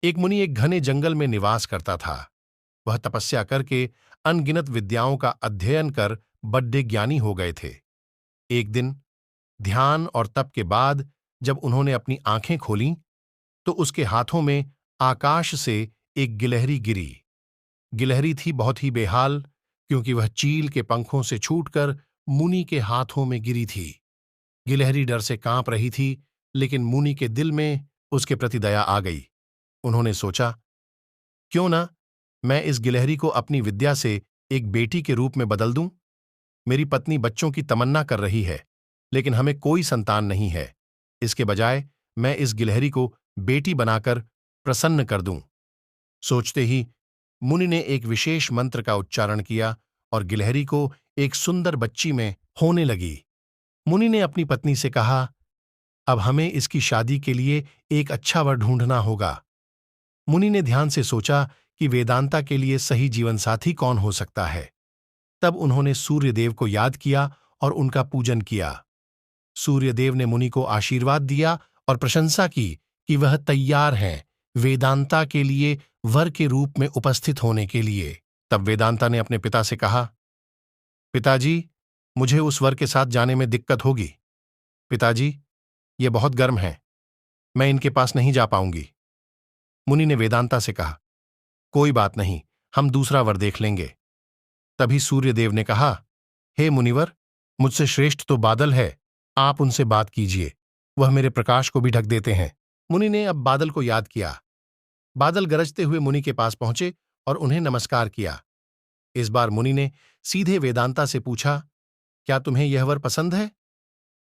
एक मुनि एक घने जंगल में निवास करता था। वह तपस्या करके अनगिनत विद्याओं का अध्ययन कर बड्डे ज्ञानी हो गए थे। एक दिन ध्यान और तप के बाद जब उन्होंने अपनी आंखें खोलीं, तो उसके हाथों में आकाश से एक गिलहरी गिरी। गिलहरी थी बहुत ही बेहाल, क्योंकि वह चील के पंखों से छूटकर मुनि के हाथों में गिरी थी। गिलहरी डर से कांप रही थी, लेकिन मुनि के दिल में उसके प्रति दया आ गई। उन्होंने सोचा, क्यों ना मैं इस गिलहरी को अपनी विद्या से एक बेटी के रूप में बदल दूं। मेरी पत्नी बच्चों की तमन्ना कर रही है, लेकिन हमें कोई संतान नहीं है। इसके बजाय मैं इस गिलहरी को बेटी बनाकर प्रसन्न कर दूं। सोचते ही मुनि ने एक विशेष मंत्र का उच्चारण किया और गिलहरी को एक सुंदर बच्ची में होने लगी। मुनि ने अपनी पत्नी से कहा, अब हमें इसकी शादी के लिए एक अच्छा वर ढूंढना होगा। मुनि ने ध्यान से सोचा कि वेदांता के लिए सही जीवनसाथी कौन हो सकता है। तब उन्होंने सूर्यदेव को याद किया और उनका पूजन किया। सूर्यदेव ने मुनि को आशीर्वाद दिया और प्रशंसा की कि वह तैयार हैं वेदांता के लिए वर के रूप में उपस्थित होने के लिए। तब वेदांता ने अपने पिता से कहा, पिताजी, मुझे उस वर के साथ जाने में दिक्कत होगी। पिताजी, ये बहुत गर्म है, मैं इनके पास नहीं जा पाऊंगी। मुनि ने वेदांता से कहा, कोई बात नहीं, हम दूसरा वर देख लेंगे। तभी सूर्यदेव ने कहा, हे मुनिवर, मुझसे श्रेष्ठ तो बादल है, आप उनसे बात कीजिए, वह मेरे प्रकाश को भी ढक देते हैं। मुनि ने अब बादल को याद किया। बादल गरजते हुए मुनि के पास पहुंचे और उन्हें नमस्कार किया। इस बार मुनि ने सीधे वेदांता से पूछा, क्या तुम्हें यह वर पसंद है?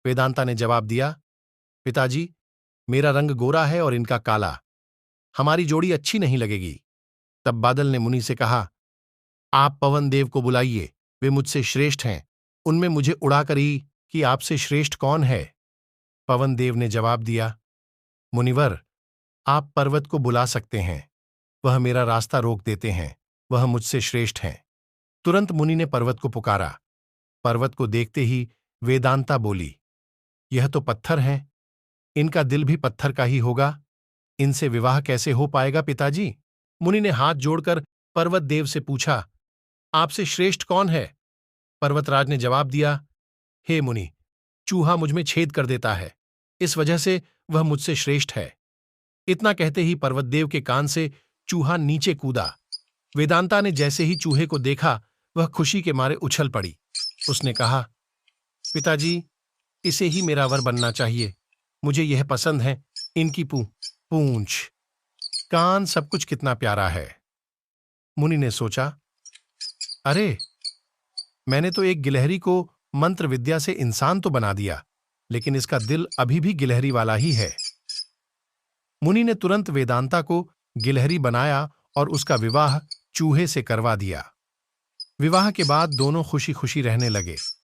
वेदांता ने जवाब दिया, पिताजी, मेरा रंग गोरा है और इनका काला, हमारी जोड़ी अच्छी नहीं लगेगी। तब बादल ने मुनि से कहा, आप पवन देव को बुलाइए, वे मुझसे श्रेष्ठ हैं, उनमें मुझे उड़ाकर ही कि आपसे श्रेष्ठ कौन है। पवन देव ने जवाब दिया, मुनिवर, आप पर्वत को बुला सकते हैं, वह मेरा रास्ता रोक देते हैं, वह मुझसे श्रेष्ठ हैं। तुरंत मुनि ने पर्वत को पुकारा। पर्वत को देखते ही वेदांता बोली, यह तो पत्थर हैं, इनका दिल भी पत्थर का ही होगा, इनसे विवाह कैसे हो पाएगा पिताजी? मुनि ने हाथ जोड़कर पर्वत देव से पूछा, आपसे श्रेष्ठ कौन है? पर्वतराज ने जवाब दिया, हे मुनि, चूहा मुझ में छेद कर देता है, इस वजह से वह मुझसे श्रेष्ठ है। इतना कहते ही पर्वतदेव के कान से चूहा नीचे कूदा। वेदांता ने जैसे ही चूहे को देखा, वह खुशी के मारे उछल पड़ी। उसने कहा, पिताजी, इसे ही मेरा वर बनना चाहिए, मुझे यह पसंद है, इनकी पूंछ, कान, सब कुछ कितना प्यारा है। मुनि ने सोचा, अरे, मैंने तो एक गिलहरी को मंत्र विद्या से इंसान तो बना दिया, लेकिन इसका दिल अभी भी गिलहरी वाला ही है। मुनि ने तुरंत वेदांता को गिलहरी बनाया और उसका विवाह चूहे से करवा दिया। विवाह के बाद दोनों खुशी खुशी रहने लगे।